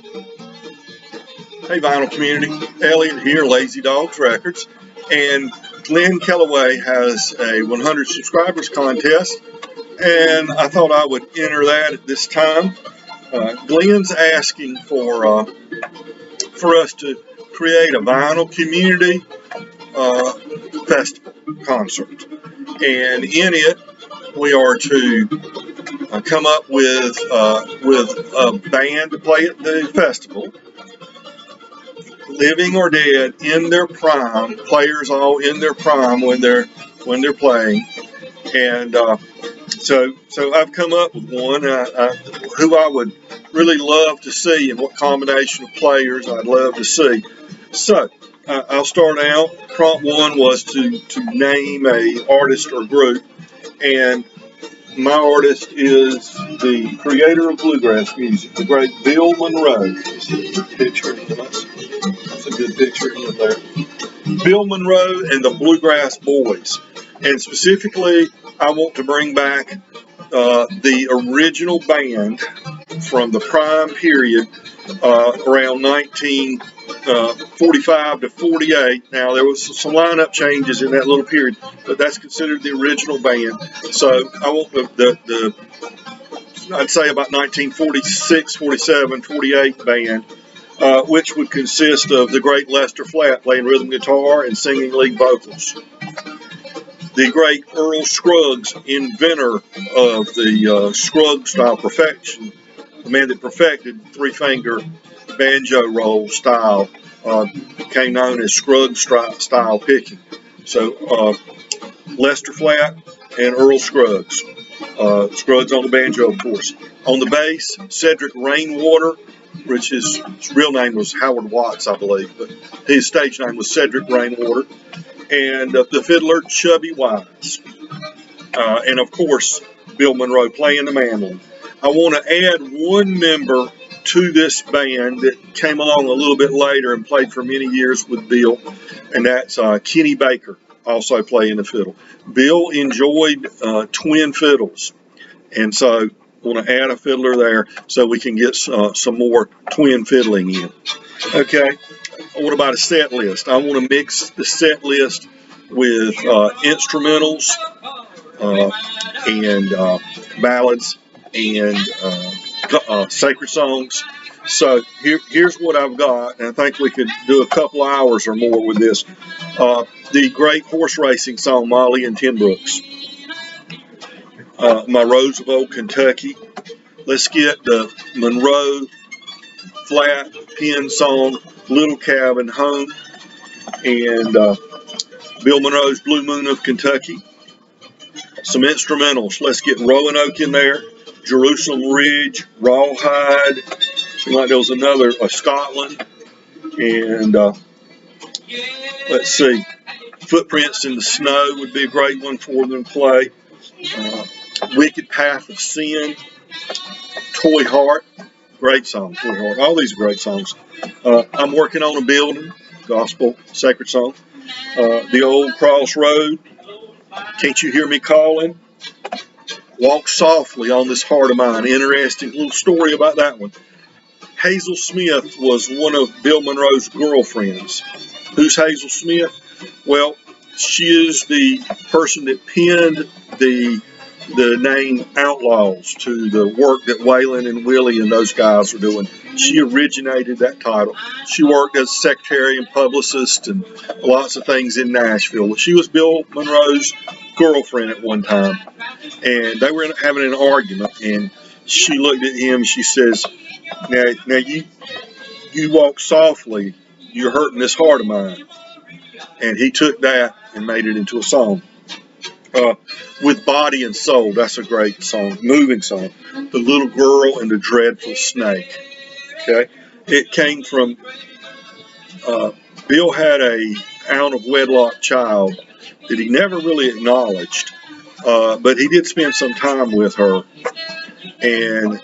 Hey, vinyl community, Elliot here, Lazy Dogs Records, and Glen Kellaway has a 100 subscribers contest, and I thought I would enter that at this time. Glen's asking for us to create a vinyl community festival concert, and in it we are to come up with a band to play at the festival. Living or dead, in their prime, players all in their prime when they're playing, and so I've come up with one who I would really love to see, and what combination of players I'd love to see. So I'll start out. Prompt one was to name a artist or group, and my artist is the creator of bluegrass music, the great Bill Monroe. Picture, that's a good picture in there. Bill Monroe and the Bluegrass Boys, and specifically, I want to bring back the original band from the prime period, around 1945 to 48. Now, there was some lineup changes in that little period, but that's considered the original band. So I want the I'd say about 1946, 47, 48 band, which would consist of the great Lester Flatt playing rhythm guitar and singing lead vocals. The great Earl Scruggs, inventor of the Scruggs style perfection, the man that perfected three-finger banjo roll style, became known as Scruggs style picking. So Lester Flatt and Earl Scruggs. Scruggs on the banjo, of course. On the bass, Cedric Rainwater, which his real name was Howard Watts, I believe, but his stage name was Cedric Rainwater. And the fiddler, Chubby Wise. And of course, Bill Monroe playing the mandolin. I want to add one member to this band that came along a little bit later and played for many years with Bill, and that's Kenny Baker, also playing the fiddle. Bill enjoyed twin fiddles, and so I want to add a fiddler there so we can get some more twin fiddling in. Okay. What about a set list? I want to mix the set list with instrumentals and ballads and sacred songs. So here's what I've got, and I think we could do a couple hours or more with this. The great horse racing song, Molly and Tim Brooks. My Rose of Old Kentucky. Let's get the Monroe Flat Pen song, Little Cabin Home, and Bill Monroe's Blue Moon of Kentucky. Some instrumentals. Let's get Roanoke in there, Jerusalem Ridge, Rawhide. Seems like there was another, Scotland, and let's see, Footprints in the Snow would be a great one for them to play. Wicked Path of Sin, Toy Heart. Great song, Toy Heart. All these are great songs. I'm working on a building, gospel, sacred song. The Old Crossroad, Can't You Hear Me Calling? Walk Softly on This Heart of Mine. Interesting little story about that one. Hazel Smith was one of Bill Monroe's girlfriends. Who's Hazel Smith? Well, she is the person that penned the name Outlaws to the work that Waylon and Willie and those guys were doing. She originated that title. She worked as a secretary and publicist and lots of things in Nashville. She was Bill Monroe's girlfriend at one time, and they were having an argument, and she looked at him and she says, now you walk softly, you're hurting this heart of mine. And he took that and made it into a song. With Body and Soul, that's a great song, moving song. The Little Girl and the Dreadful Snake. Okay, it came from Bill had a out of wedlock child that he never really acknowledged, but he did spend some time with her, and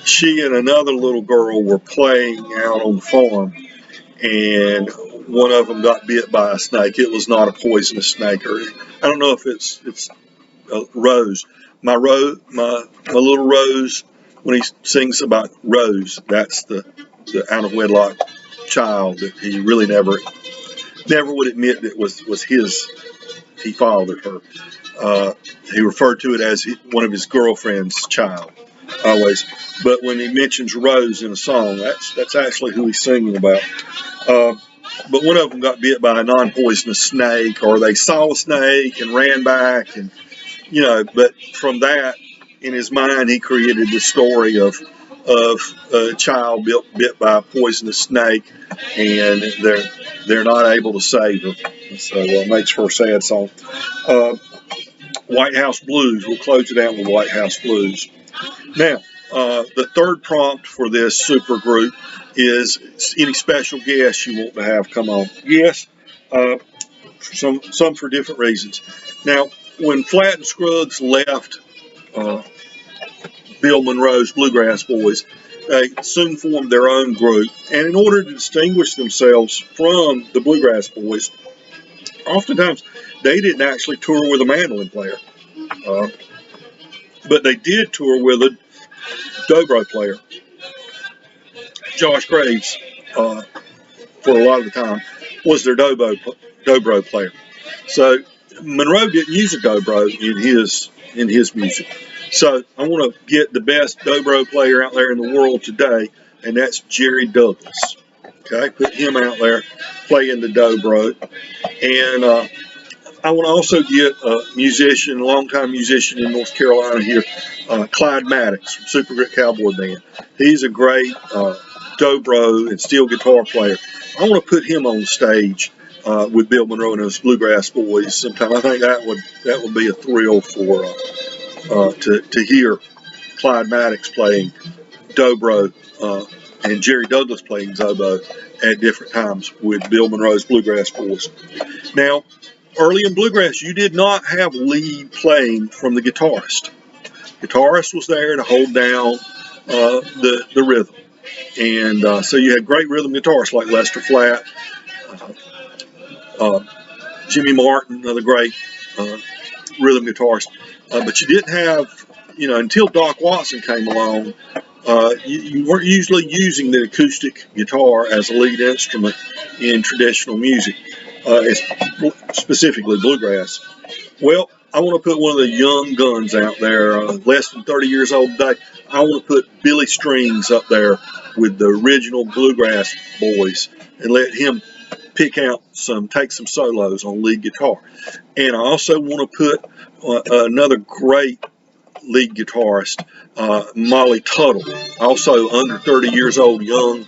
she and another little girl were playing out on the farm, and one of them got bit by a snake. It was not a poisonous snake, or I don't know if it's Rose. My little Rose. When he sings about Rose, that's the the out of wedlock child that he really never would admit that was his. He fathered her. He referred to it as one of his girlfriend's child, always. But when he mentions Rose in a song, that's actually who he's singing about. But one of them got bit by a non-poisonous snake, or they saw a snake and ran back, and But from that, in his mind, he created the story of a child bit by a poisonous snake, and they're not able to save her. So it makes for a sad song. White House Blues. We'll close it out with White House Blues. Now, the third prompt for this super group is any special guests you want to have come on. Yes, some for different reasons. Now, when Flatt and Scruggs left Bill Monroe's Bluegrass Boys, they soon formed their own group. And in order to distinguish themselves from the Bluegrass Boys, oftentimes they didn't actually tour with a mandolin player. But they did tour with a dobro player. Josh Graves, for a lot of the time, was their dobro player. So Monroe didn't use a dobro in his music. So I want to get the best dobro player out there in the world today, and that's Jerry Douglas. Okay, put him out there playing the dobro. And I want to also get a musician, a longtime musician in North Carolina here, Clyde Maddox from Super Grit Cowboy Band. He's a great dobro and steel guitar player. I want to put him on stage with Bill Monroe and his Bluegrass Boys sometime. I think that would be a thrill for to hear Clyde Maddox playing dobro and Jerry Douglas playing zobo at different times with Bill Monroe's Bluegrass Boys. Now, early in bluegrass, you did not have lead playing from the guitarist. Guitarist was there to hold down the rhythm, and so you had great rhythm guitarists like Lester Flatt, Jimmy Martin, another great rhythm guitarist. But you didn't have, until Doc Watson came along, you weren't usually using the acoustic guitar as a lead instrument in traditional music, specifically bluegrass. Well, I want to put one of the young guns out there, less than 30 years old today. I want to put Billy Strings up there with the original Bluegrass Boys and let him take some solos on lead guitar. And I also want to put another great lead guitarist, Molly Tuttle, also under 30 years old, young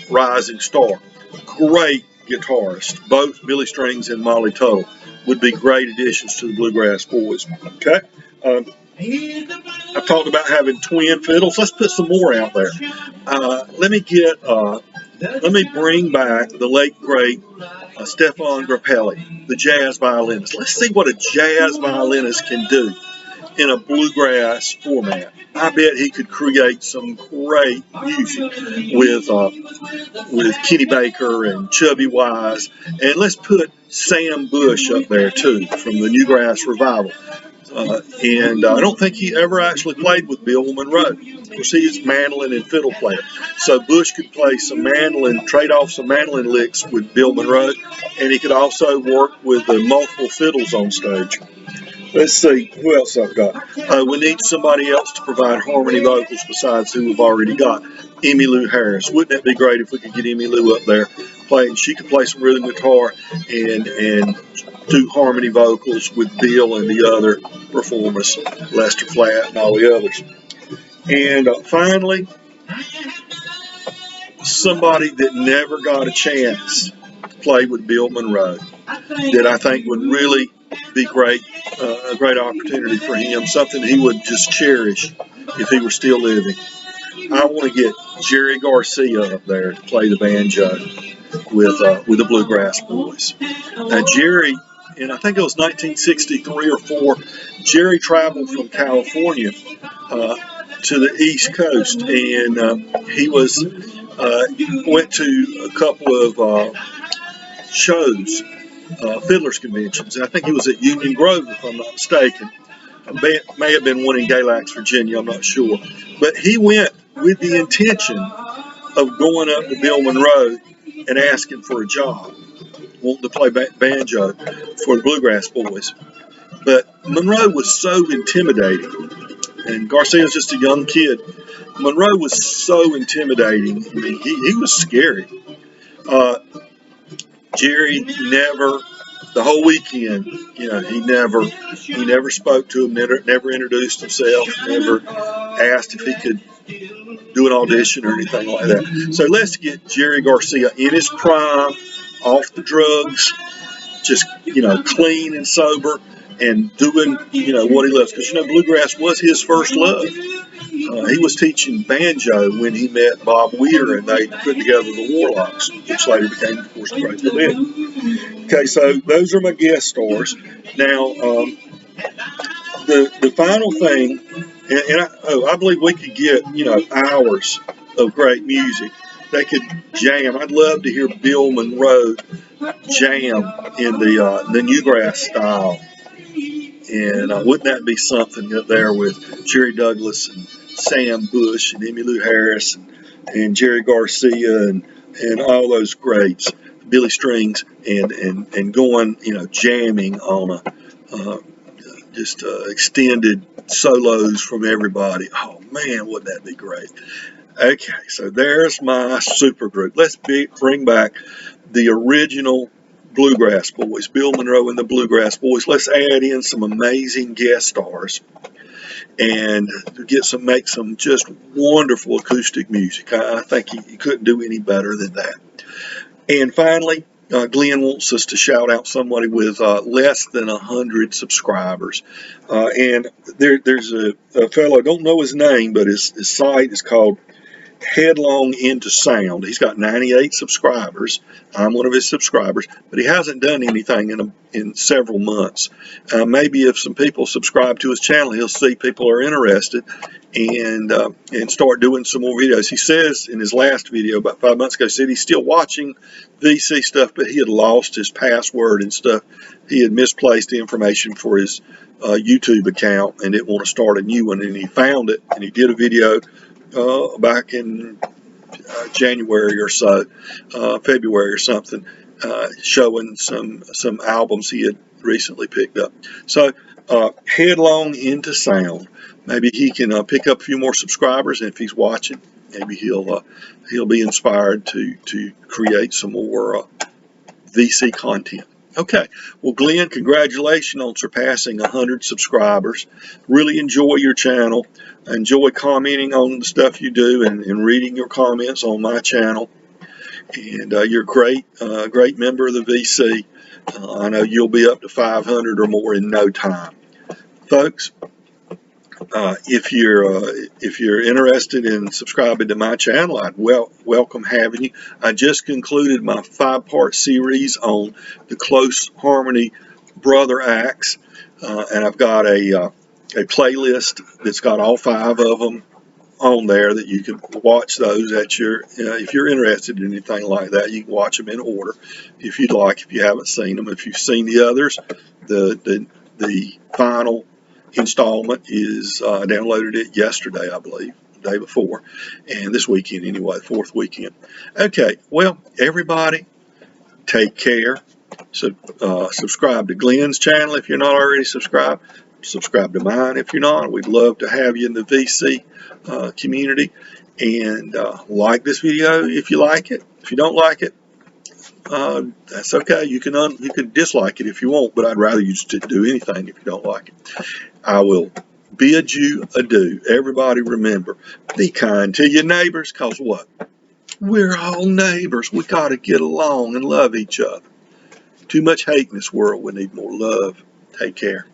rising star. Great guitarist. Both Billy Strings and Molly Tuttle would be great additions to the Bluegrass Boys. Okay. I've talked about having twin fiddles. Let's put some more out there. Let me bring back the late great Stefan Grappelli, the jazz violinist. Let's see what a jazz violinist can do in a bluegrass format. I bet he could create some great music with Kenny Baker and Chubby Wise. And let's put Sam Bush up there too from the Newgrass Revival. And I don't think he ever actually played with Bill Monroe. Of course, he is mandolin and fiddle player. So Bush could play some mandolin, trade off some mandolin licks with Bill Monroe, and he could also work with the multiple fiddles on stage. Let's see, who else I've got? We need somebody else to provide harmony vocals besides who we've already got. Emmylou Harris. Wouldn't it be great if we could get Emmylou up there playing? She could play some rhythm guitar and do harmony vocals with Bill and the other performers, Lester Flatt and all the others. And finally, somebody that never got a chance to play with Bill Monroe that I think would really be great, a great opportunity for him, something he would just cherish if he were still living. I want to get Jerry Garcia up there to play the banjo with the Bluegrass Boys. Now, Jerry, and I think it was 1963 or 4, Jerry traveled from California to the East Coast, and he went to a couple of shows, fiddlers conventions. I think he was at Union Grove, if I'm not mistaken. May have been one in Galax, Virginia, I'm not sure. But he went with the intention of going up to Bill Monroe and asking for a job, wanting to play banjo for the Bluegrass Boys. But Monroe was so intimidating, and Garcia was just a young kid. Monroe was so intimidating. I mean, he was scary. Jerry never, the whole weekend, he never spoke to him, never introduced himself, never asked if he could do an audition or anything like that. So let's get Jerry Garcia in his prime, off the drugs, just, clean and sober, and doing, what he loves. Because, bluegrass was his first love. He was teaching banjo when he met Bob Weir, and they put together the Warlocks, which later became, of course, the Grateful Dead. Okay, so those are my guest stars. Now, the final thing, and I believe we could get, hours of great music. They could jam. I'd love to hear Bill Monroe jam in the Newgrass style. And wouldn't that be something up there with Jerry Douglas and Sam Bush and Emmylou Harris and Jerry Garcia and all those greats, Billy Strings, and going, jamming on just extended solos from everybody. Oh man, wouldn't that be great? Okay, so there's my super group. Let's bring back the original Bluegrass Boys, Bill Monroe and the Bluegrass Boys. Let's add in some amazing guest stars and make some just wonderful acoustic music. I think you couldn't do any better than that. And finally, Glenn wants us to shout out somebody with less than 100 subscribers. And there's a fellow, I don't know his name, but his site is called Headlong Into Sound. He's got 98 subscribers. I'm one of his subscribers, but he hasn't done anything in several months. Maybe if some people subscribe to his channel, he'll see people are interested and start doing some more videos. He says in his last video about 5 months ago, said he's still watching VC stuff, but he had lost his password and stuff. He had misplaced the information for his YouTube account and didn't want to start a new one, and he found it and he did a video back in January or so, February or something, showing some albums he had recently picked up. So Headlong Into Sound. Maybe he can pick up a few more subscribers, and if he's watching, maybe he'll be inspired to create some more VC content. Okay, well, Glenn, congratulations on surpassing 100 subscribers. Really enjoy your channel. Enjoy commenting on the stuff you do and reading your comments on my channel. And you're a great member of the VC. I know you'll be up to 500 or more in no time. Folks, if you're interested in subscribing to my channel, I'd welcome having you. I just concluded my 5-part series on the close harmony brother acts, and I've got a playlist that's got all 5 of them on there that you can watch those at your, if you're interested in anything like that, you can watch them in order if you'd like, if you haven't seen them. If you've seen the others, the final installment is, I downloaded it yesterday, I believe, the day before, and this weekend anyway, 4th weekend. Okay, well, everybody, take care. So subscribe to Glenn's channel if you're not already subscribed. Subscribe to mine if you're not. We'd love to have you in the VC community. And like this video if you like it. If you don't like it, that's okay. You can dislike it if you want, but I'd rather you just didn't do anything if you don't like it. I will bid you adieu. Everybody remember, be kind to your neighbors, because what? We're all neighbors. We got to get along and love each other. Too much hate in this world. We need more love. Take care.